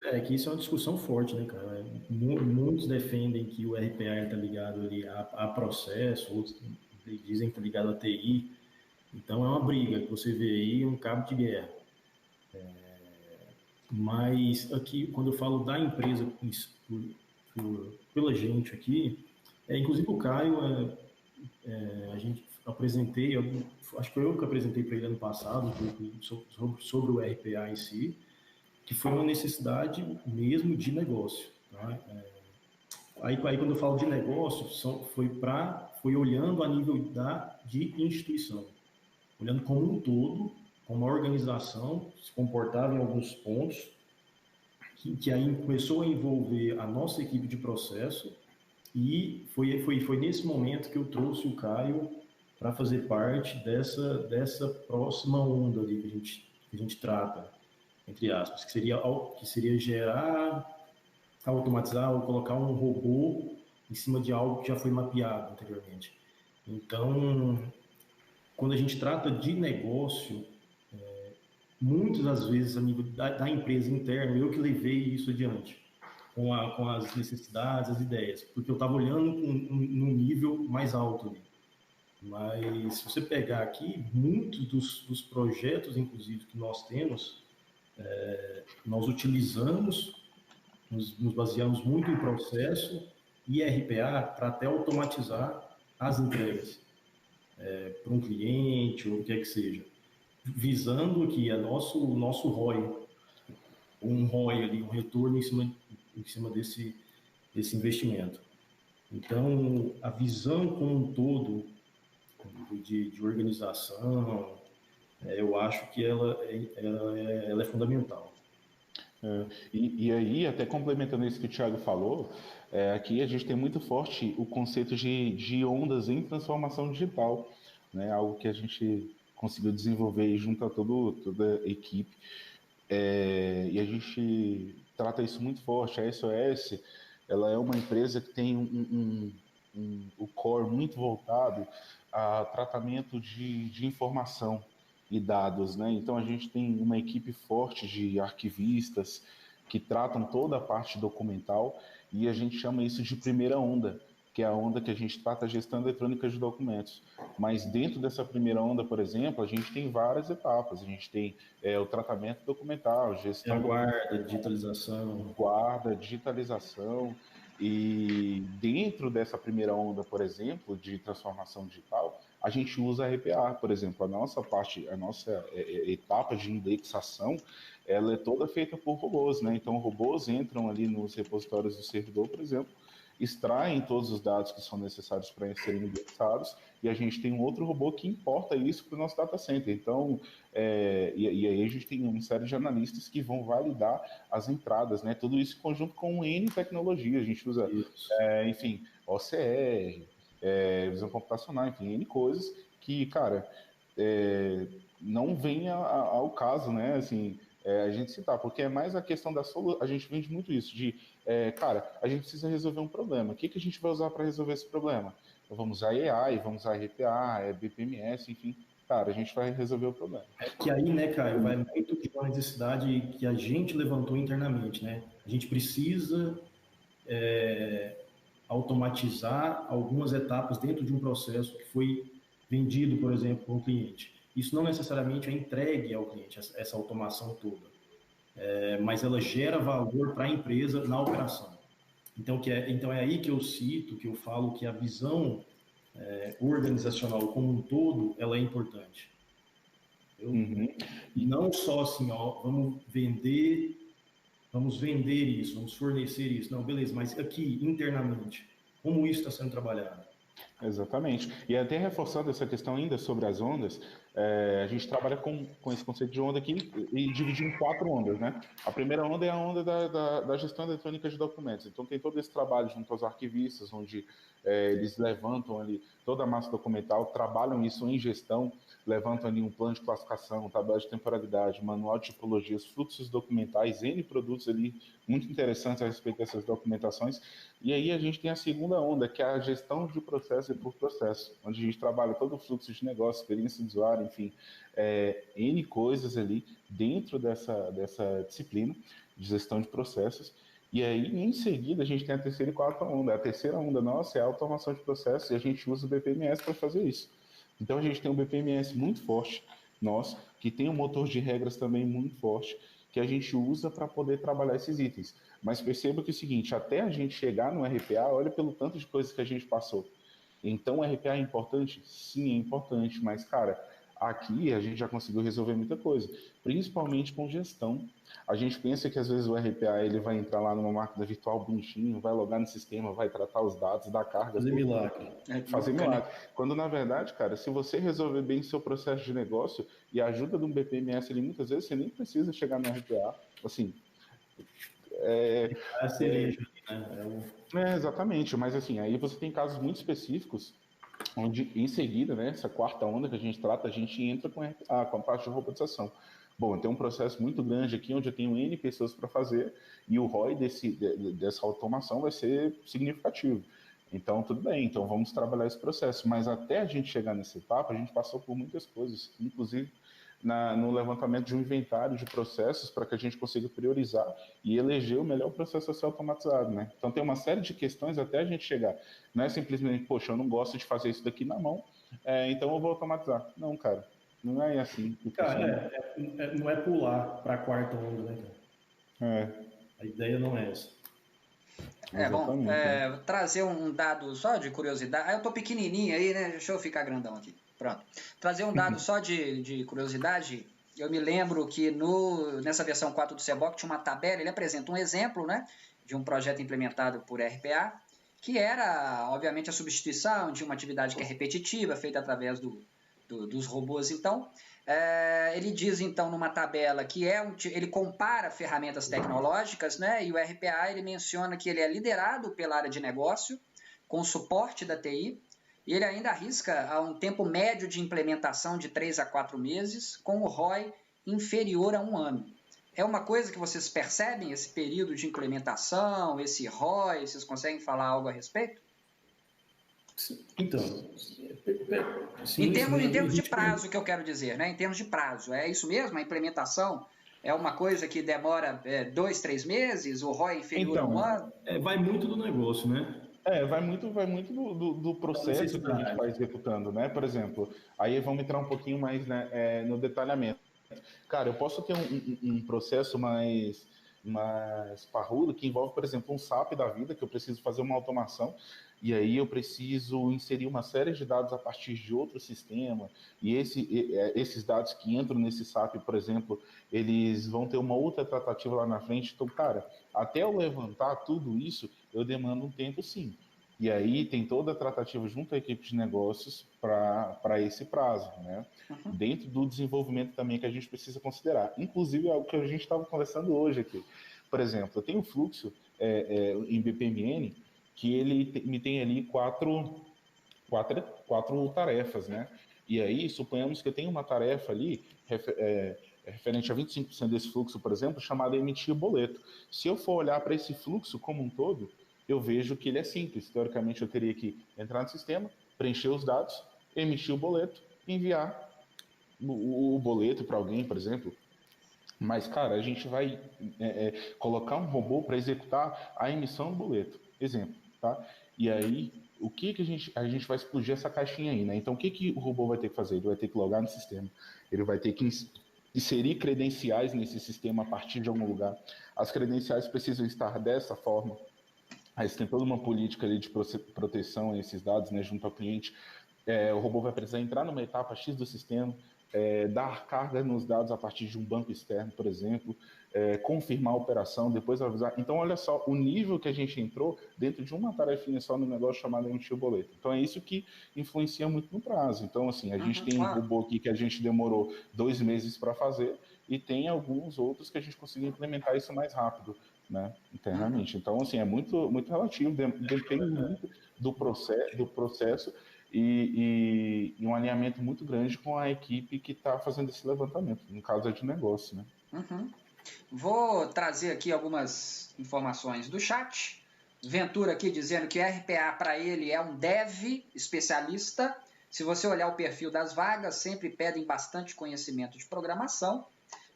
É que isso é uma discussão forte, né, cara? Muitos defendem que o RPA está ligado ali a processo, outros dizem que está ligado a TI. Então é uma briga que você vê aí, um cabo de guerra. Mas aqui, quando eu falo da empresa pela gente aqui, inclusive o Caio, a gente apresentei, acho que foi eu que apresentei para ele ano passado um pouco sobre o RPA em si, que foi uma necessidade mesmo de negócio. Tá? Aí quando eu falo de negócio, foi olhando a nível de instituição, olhando como um todo, como a organização se comportava em alguns pontos, que aí começou a envolver a nossa equipe de processo, e foi nesse momento que eu trouxe o Caio para fazer parte dessa próxima onda ali que a gente trata, entre aspas, que seria gerar, automatizar ou colocar um robô em cima de algo que já foi mapeado anteriormente. Então, quando a gente trata de negócio, muitas das vezes, a nível da empresa interna, eu que levei isso adiante, com as necessidades, as ideias, porque eu estava olhando num nível mais alto ali. Mas se você pegar aqui, muitos dos projetos, inclusive, que nós temos, nós utilizamos, nos baseamos muito em processo e RPA para até automatizar as entregas para um cliente ou o que é que seja, visando que o nosso ROI, um ROI ali, um retorno em cima desse investimento. Então, a visão como um todo de organização, eu acho que ela é fundamental. E aí, até complementando isso que o Thiago falou, aqui a gente tem muito forte o conceito de ondas em transformação digital, né? Algo que a gente conseguiu desenvolver junto a toda a equipe. E a gente trata isso muito forte. A SOS, ela é uma empresa que tem o core muito voltado a tratamento de informação e dados, né? Então a gente tem uma equipe forte de arquivistas que tratam toda a parte documental e a gente chama isso de primeira onda, que é a onda que a gente trata a gestão eletrônica de documentos. Mas dentro dessa primeira onda, por exemplo, a gente tem várias etapas. A gente tem o tratamento documental, É a gestão guarda, digitalização. guarda, digitalização, e dentro dessa primeira onda, por exemplo, de transformação digital, a gente usa a RPA, por exemplo, a nossa parte, a nossa etapa de indexação, ela é toda feita por robôs, né? Então, robôs entram ali nos repositórios do servidor, por exemplo, extraem todos os dados que são necessários para serem indexados, e a gente tem um outro robô que importa isso para o nosso data center. Então, e aí a gente tem uma série de analistas que vão validar as entradas, né? Tudo isso em conjunto com N tecnologia. A gente usa, Isso. enfim, OCR, visão computacional, enfim, N coisas que, cara, não vem ao caso, né? Assim, a gente citar, porque é mais a questão da solução. A gente vende muito isso, cara, a gente precisa resolver um problema. O que a gente vai usar para resolver esse problema? Então, vamos usar AI, vamos usar RPA, BPMS, enfim. Cara, a gente vai resolver o problema. Que aí, né, Caio, vai muito de uma necessidade que a gente levantou internamente, né? A gente precisa automatizar algumas etapas dentro de um processo que foi vendido, por exemplo, para um cliente. Isso não necessariamente é entregue ao cliente, essa automação toda, mas ela gera valor para a empresa na operação. Então é aí que eu cito, que eu falo que a visão organizacional como um todo, ela é importante. Uhum. E, Não só assim, ó, vamos vender isso, vamos fornecer isso. Não, beleza, mas aqui, internamente, como isso está sendo trabalhado? Exatamente. E até reforçando essa questão ainda sobre as ondas, a gente trabalha com esse conceito de onda aqui e divide em quatro ondas, né? A primeira onda é a onda da gestão eletrônica de documentos. Então tem todo esse trabalho junto aos arquivistas, onde eles levantam ali toda a massa documental, trabalham isso em gestão, levantam ali um plano de classificação, tabela de temporalidade, manual de tipologias, fluxos documentais, N produtos ali muito interessantes a respeito dessas documentações. E aí a gente tem a segunda onda, que é a gestão de processo e por processo, onde a gente trabalha todo o fluxo de negócio, experiência de usuário, automatizado, enfim, N coisas ali dentro dessa disciplina de gestão de processos. E aí, em seguida, a gente tem a terceira e quarta onda. A terceira onda nossa é a automação de processos e a gente usa o BPMS para fazer isso. Então, a gente tem um BPMS muito forte, nosso, que tem um motor de regras também muito forte, que a gente usa para poder trabalhar esses itens. Mas perceba que é o seguinte, até a gente chegar no RPA, olha pelo tanto de coisas que a gente passou. Então, o RPA é importante? Sim, é importante, mas, cara, aqui a gente já conseguiu resolver muita coisa, principalmente com gestão. A gente pensa que às vezes o RPA ele vai entrar lá numa máquina virtual bonitinho, vai logar no sistema, vai tratar os dados, dar carga. Fazer milagre. Fazer milagre. Quando na verdade, cara, se você resolver bem seu processo de negócio e a ajuda de um BPMS ali, muitas vezes você nem precisa chegar no RPA. Assim, É a cereja, né? exatamente, mas assim, aí você tem casos muito específicos onde em seguida, né, essa quarta onda que a gente trata, a gente entra com a parte de robotização. Bom, tem um processo muito grande aqui onde eu tenho N pessoas para fazer e o ROI dessa automação vai ser significativo. Então, tudo bem, então vamos trabalhar esse processo. Mas até a gente chegar nessa etapa, a gente passou por muitas coisas, inclusive no levantamento de um inventário de processos para que a gente consiga priorizar e eleger o melhor processo a ser automatizado, né? Então tem uma série de questões até a gente chegar. Não é simplesmente, poxa, eu não gosto de fazer isso daqui na mão, então eu vou automatizar. Não, cara, não é assim. Cara, não é pular para a quarta onda, né, cara? A ideia não é essa. Bom, trazer um dado só de curiosidade. Eu tô pequenininho aí, né? Deixa eu ficar grandão aqui. Pronto. Trazer um dado só de curiosidade. Eu me lembro que nessa versão 4 do CBOC tinha uma tabela, ele apresenta um exemplo, né, de um projeto implementado por RPA, que era, obviamente, a substituição de uma atividade que é repetitiva, feita através dos robôs. Então, ele diz, então, numa tabela que ele compara ferramentas tecnológicas, né, e o RPA ele menciona que ele é liderado pela área de negócio, com suporte da TI, e ele ainda arrisca a um tempo médio de implementação de 3 a 4 meses, com o ROI inferior a 1 ano. É uma coisa que vocês percebem, esse período de implementação, esse ROI, vocês conseguem falar algo a respeito? Então, em termos de prazo, que eu quero dizer, né? Em termos de prazo, é isso mesmo? A implementação é uma coisa que demora 2, 3 meses, o ROI inferior a 1 ano? Vai muito do negócio, né? Vai muito do processo que a gente vai executando, né? Por exemplo, aí vamos entrar um pouquinho mais, né, no detalhamento. Cara, eu posso ter um processo mais parrudo que envolve, por exemplo, um SAP da vida, que eu preciso fazer uma automação, e aí eu preciso inserir uma série de dados a partir de outro sistema, e esses dados que entram nesse SAP, por exemplo, eles vão ter uma outra tratativa lá na frente. Então, cara, até eu levantar tudo isso, eu demando um tempo, sim. E aí tem toda a tratativa junto à equipe de negócios para esse prazo, né? Uhum. Dentro do desenvolvimento também que a gente precisa considerar. Inclusive, é o que a gente estava conversando hoje aqui. Por exemplo, eu tenho um fluxo em BPMN que ele me tem ali quatro tarefas, né? E aí, suponhamos que eu tenho uma tarefa ali referente a 25% desse fluxo, por exemplo, chamada emitir boleto. Se eu for olhar para esse fluxo como um todo, eu vejo que ele é simples. Teoricamente, eu teria que entrar no sistema, preencher os dados, emitir o boleto, enviar o boleto para alguém, por exemplo. Mas, cara, a gente vai colocar um robô para executar a emissão do boleto. Exemplo, tá? E aí, o que a gente vai explodir essa caixinha aí, né? Então, o que o robô vai ter que fazer? Ele vai ter que logar no sistema. Ele vai ter que inserir credenciais nesse sistema a partir de algum lugar. As credenciais precisam estar dessa forma. Aí você tem toda uma política ali de proteção a esses dados, né, junto ao cliente. O robô vai precisar entrar numa etapa X do sistema, dar carga nos dados a partir de um banco externo, por exemplo, confirmar a operação, depois avisar. Então, olha só o nível que a gente entrou dentro de uma tarefinha só no negócio chamado emitir o boleto. Então, é isso que influencia muito no prazo. Então, assim, a gente tem um robô aqui que a gente demorou 2 meses para fazer e tem alguns outros que a gente conseguiu implementar isso mais rápido, né, internamente. Então, assim, é muito, muito relativo, depende muito do processo e um alinhamento muito grande com a equipe que está fazendo esse levantamento, no caso é de negócio, né? Uhum. Vou trazer aqui algumas informações do chat. Ventura aqui dizendo que RPA para ele é um dev especialista, Se você olhar o perfil das vagas, sempre pedem bastante conhecimento de programação.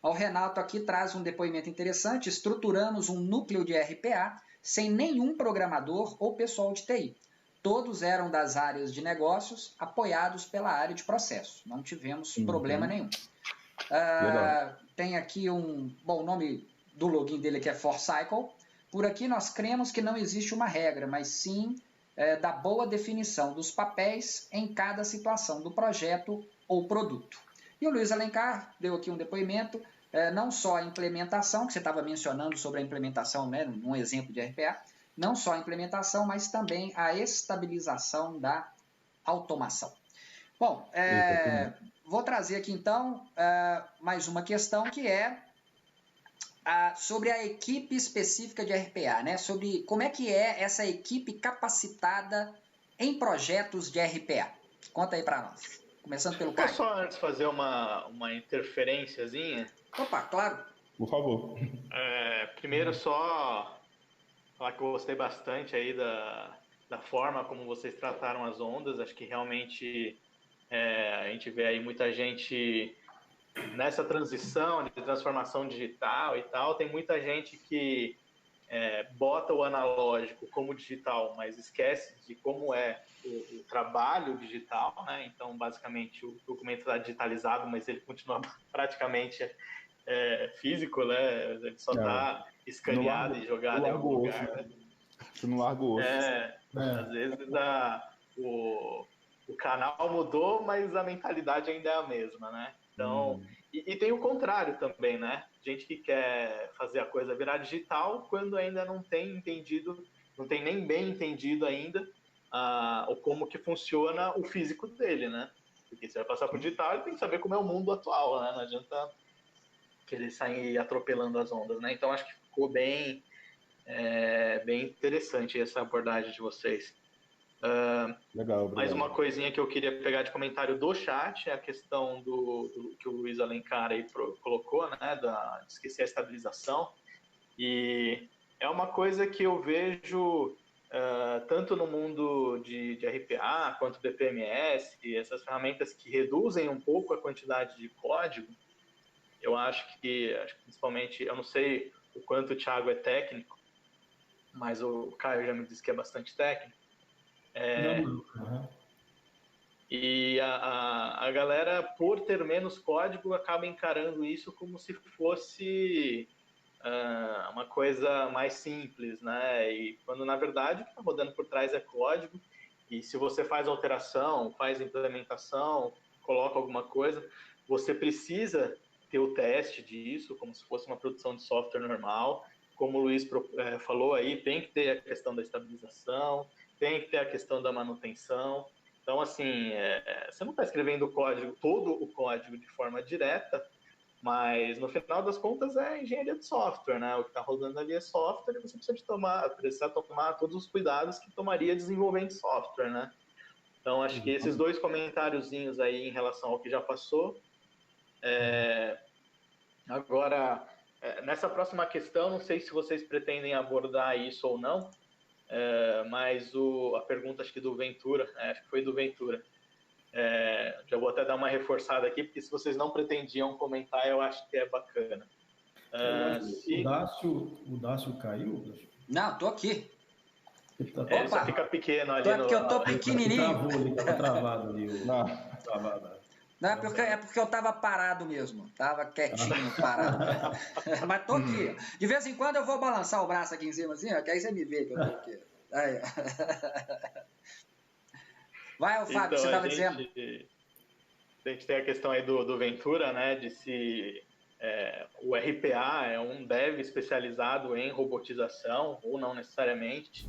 O Renato aqui traz um depoimento interessante. Estruturamos um núcleo de RPA sem nenhum programador ou pessoal de TI. Todos eram das áreas de negócios, apoiados pela área de processo. Não tivemos problema nenhum. Tem aqui o nome do login dele aqui é ForCycle. Por aqui nós cremos que não existe uma regra, mas sim da boa definição dos papéis em cada situação do projeto ou produto. E o Luiz Alencar deu aqui um depoimento, não só a implementação, que você estava mencionando sobre a implementação, né, num exemplo de RPA, não só a implementação, mas também a estabilização da automação. Bom, vou trazer aqui então mais uma questão que é sobre a equipe específica de RPA, né? Sobre como é que é essa equipe capacitada em projetos de RPA. Conta aí para nós. Começando pelo Caio. Posso só antes fazer uma interferênciazinha? Opa, claro. Por favor. Primeiro só falar que eu gostei bastante aí da forma como vocês trataram as ondas. Acho que realmente a gente vê aí muita gente nessa transição de transformação digital e tal. Tem muita gente que bota o analógico como digital, mas esquece de como é o trabalho digital, né? Então, basicamente, o documento está digitalizado, mas ele continua praticamente físico, né? Ele só está escaneado e jogado em algum lugar. Né? Você não larga o osso. Às vezes o canal mudou, mas a mentalidade ainda é a mesma, né? Então, e tem o contrário também, né? Gente que quer fazer a coisa virar digital quando ainda não tem entendido, não tem nem bem entendido ainda como que funciona o físico dele, né? Porque se vai passar para o digital, ele tem que saber como é o mundo atual, né? Não adianta querer sair atropelando as ondas, né? Então, acho que ficou bem interessante essa abordagem de vocês. Legal, obrigado. Mais uma coisinha que eu queria pegar de comentário do chat é a questão do que o Luiz Alencar aí colocou, né, de esquecer a estabilização. E é uma coisa que eu vejo tanto no mundo de RPA quanto BPMS, essas ferramentas que reduzem um pouco a quantidade de código. Eu acho que principalmente, eu não sei o quanto o Thiago é técnico, mas o Caio já me disse que é bastante técnico. E a galera, por ter menos código, acaba encarando isso como se fosse uma coisa mais simples, né? E quando, na verdade, o que está rodando por trás é código. E se você faz alteração, faz implementação, coloca alguma coisa, você precisa ter o teste disso, como se fosse uma produção de software normal. Como o Luiz falou aí, tem que ter a questão da estabilização, tem que ter a questão da manutenção. Então, assim, você não está escrevendo todo o código de forma direta, mas no final das contas é engenharia de software, né? O que está rodando ali é software e você precisa tomar todos os cuidados que tomaria desenvolvendo software, né? Então, acho que esses dois comentáriozinhos aí em relação ao que já passou. Agora, nessa próxima questão, não sei se vocês pretendem abordar isso ou não, mas a pergunta acho que do Ventura, acho que foi do Ventura. Já vou até dar uma reforçada aqui, porque se vocês não pretendiam comentar, eu acho que é bacana. O Dácio caiu? Não, tô aqui. Ele só fica pequeno ali. Porque eu tô pequenininho. Ele tava travado ali. Não, é porque eu tava parado mesmo. Tava quietinho, parado. Mas tô aqui. De vez em quando eu vou balançar o braço aqui em cima, assim, ó, que aí você me vê que eu tô aqui. Aí. Vai, Fábio, então, você estava dizendo. A gente tem a questão aí do Ventura, né, de se o RPA é um dev especializado em robotização, ou não necessariamente.